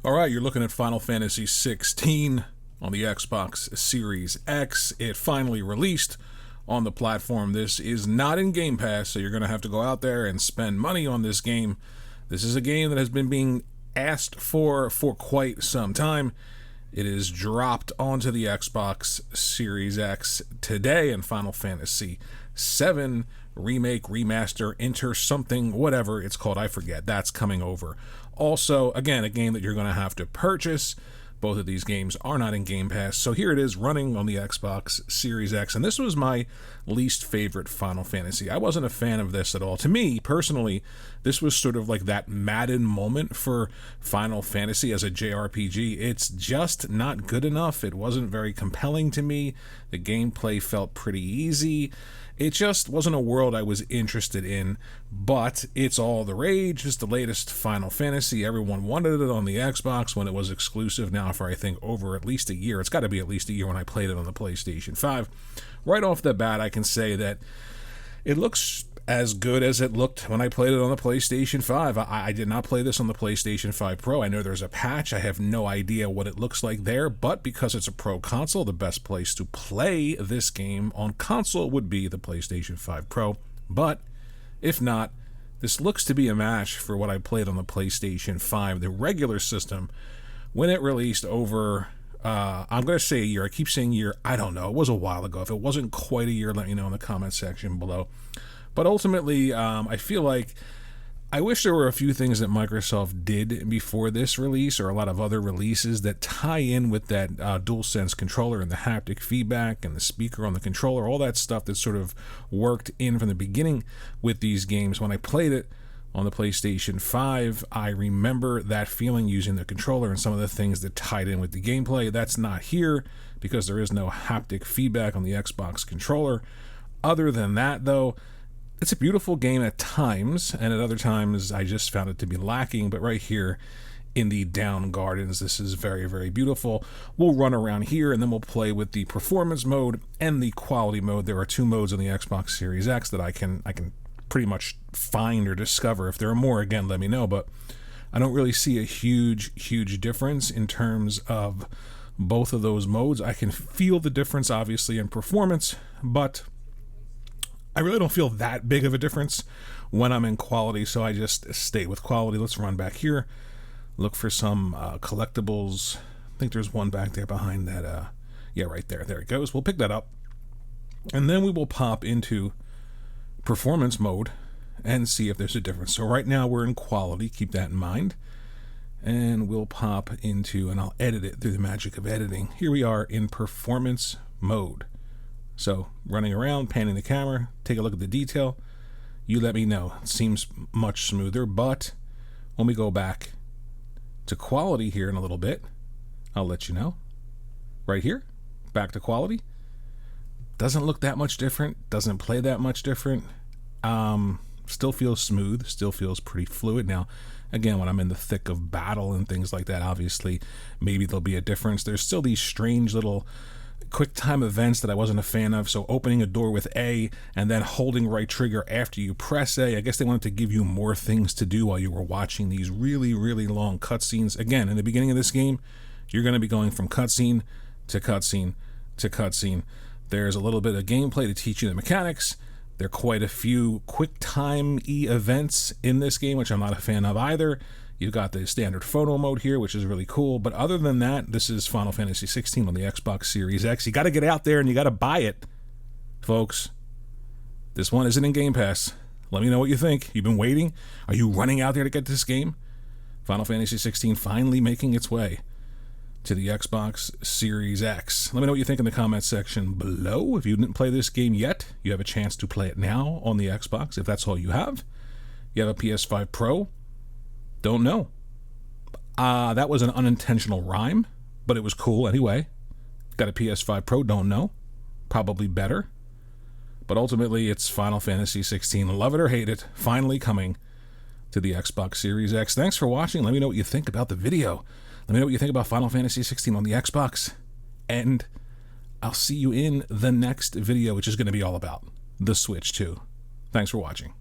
All right, you're looking at Final Fantasy 16 on the Xbox Series X. It finally released on the platform. This is not in Game Pass, so you're going to have to go out there and spend money on this game. This is a game that has been being asked for quite some time. It is dropped onto the Xbox Series X today, and Final Fantasy 7 remake, remaster, enter something, whatever it's called, I forget, that's coming over. Also, again, a game that you're going to have to purchase. Both of these games are not in Game Pass, so here it is running on the Xbox Series X, and this was my least favorite Final Fantasy. I wasn't a fan of this at all. To me, personally, this was sort of like that Madden moment for Final Fantasy as a JRPG. It's just not good enough. It wasn't very compelling to me. The gameplay felt pretty easy. It just wasn't a world I was interested in, but it's all the rage. It's the latest Final Fantasy. Everyone wanted it on the Xbox when it was exclusive now for, I think, over at least a year. It's got to be at least a year when I played it on the PlayStation 5. Right off the bat, I can say that it looks as good as it looked when I played it on the PlayStation 5. I did not play this on the PlayStation 5 Pro. I know there's a patch. I have no idea what it looks like there, but because it's a Pro console, the best place to play this game on console would be the PlayStation 5 Pro. But if not, this looks to be a match for what I played on the PlayStation 5, the regular system, when it released over... I'm going to say a year. I keep saying year. I don't know. It was a while ago. If it wasn't quite a year, let me know in the comment section below. But ultimately, I feel like I wish there were a few things that Microsoft did before this release, or a lot of other releases, that tie in with that DualSense controller and the haptic feedback and the speaker on the controller, all that stuff that sort of worked in from the beginning with these games. When I played it on the PlayStation 5, I remember that feeling using the controller and some of the things that tied in with the gameplay. That's not here because there is no haptic feedback on the Xbox controller. Other than that, though, it's a beautiful game at times, and at other times I just found it to be lacking. But right here in the Down Gardens, this is very, very beautiful. We'll run around here, and then we'll play with the performance mode and the quality mode. There are two modes on the Xbox Series X that I can pretty much find or discover. If there are more, again, let me know. But I don't really see a huge difference in terms of both of those modes. I can feel the difference, obviously, in performance, but I really don't feel that big of a difference when I'm in quality, so I just stay with quality. Let's run back here, look for some collectibles. I think there's one back there behind that. Yeah, right there. There it goes. We'll pick that up, and then we will pop into performance mode and see if there's a difference. So right now we're in quality. Keep that in mind. And we'll pop into, and I'll edit it through the magic of editing. Here we are in performance mode. So running around, panning the camera, take a look at the detail. You let me know. It seems much smoother, but when we go back to quality here in a little bit, I'll let you know. Right here, back to quality. Doesn't look that much different, doesn't play that much different. Still feels smooth, still feels pretty fluid. Now, again, when I'm in the thick of battle and things like that, obviously, maybe there'll be a difference. There's still these strange little quick time events that I wasn't a fan of. So opening a door with A and then holding right trigger after you press A. I guess they wanted to give you more things to do while you were watching these really, really long cutscenes. Again, in the beginning of this game, you're going to be going from cutscene to cutscene to cutscene. There's a little bit of gameplay to teach you the mechanics. There are quite a few quick time-y events in this game, which I'm not a fan of either. You've got the standard photo mode here, which is really cool. But other than that, this is Final Fantasy 16 on the Xbox Series X. You got to get out there and you got to buy it, folks. This one isn't in Game Pass. Let me know what you think. You've been waiting? Are you running out there to get this game? Final Fantasy 16 finally making its way to the Xbox Series X. Let me know what you think in the comments section below. If you didn't play this game yet, you have a chance to play it now on the Xbox, if that's all you have. You have a PS5 Pro? Don't know. That was an unintentional rhyme, but it was cool anyway. Got a PS5 Pro? Don't know. Probably better. But ultimately, it's Final Fantasy 16. Love it or hate it, finally coming to the Xbox Series X. Thanks for watching. Let me know what you think about the video. Let me know what you think about Final Fantasy 16 on the Xbox. And I'll see you in the next video, which is going to be all about the Switch 2. Thanks for watching.